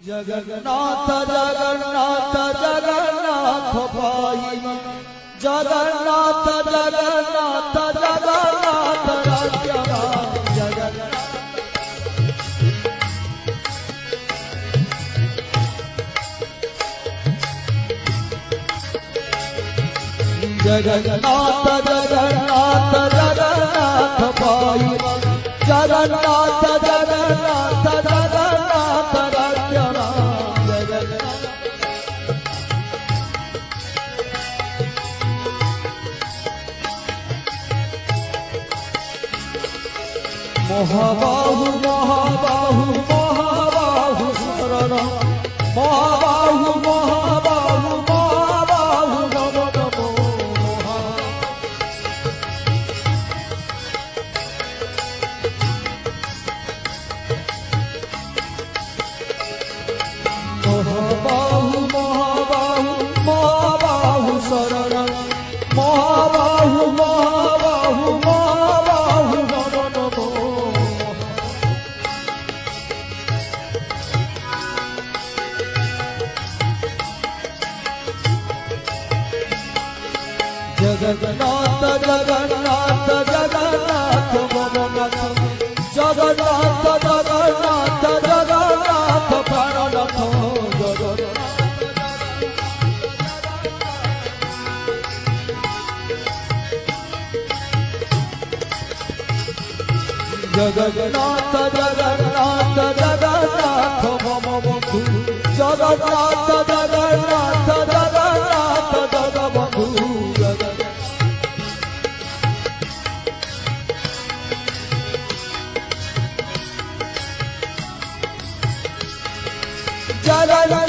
जगन्नाथ जगन्नाथ जगन्नाथ भाई जगन्नाथ जगन्नाथ जगन्नाथ जगन्नाथ जगन्नाथ जगन्नाथ भाई जगन्नाथ जगन्नाथ जगन्नाथ महाबाहु महाबाहु महाबाहु शरण महाबाहु महाबाहु महाबाहु नमो नमो महाबाहु महाबाहु महाबाहु शरण महाबाहु महाबाहु महाबाहु नमो नमो जगन्नाथ जगन्नाथ जगन्नाथ भवनाथ जगन्नाथ जगन्नाथ जगन्नाथ प्राणनाथ जगन्नाथ जगन्नाथ जगन्नाथ मम बंधु जगन्नाथ जगन्नाथ जगन्नाथ जगबंधु जगन्नाथ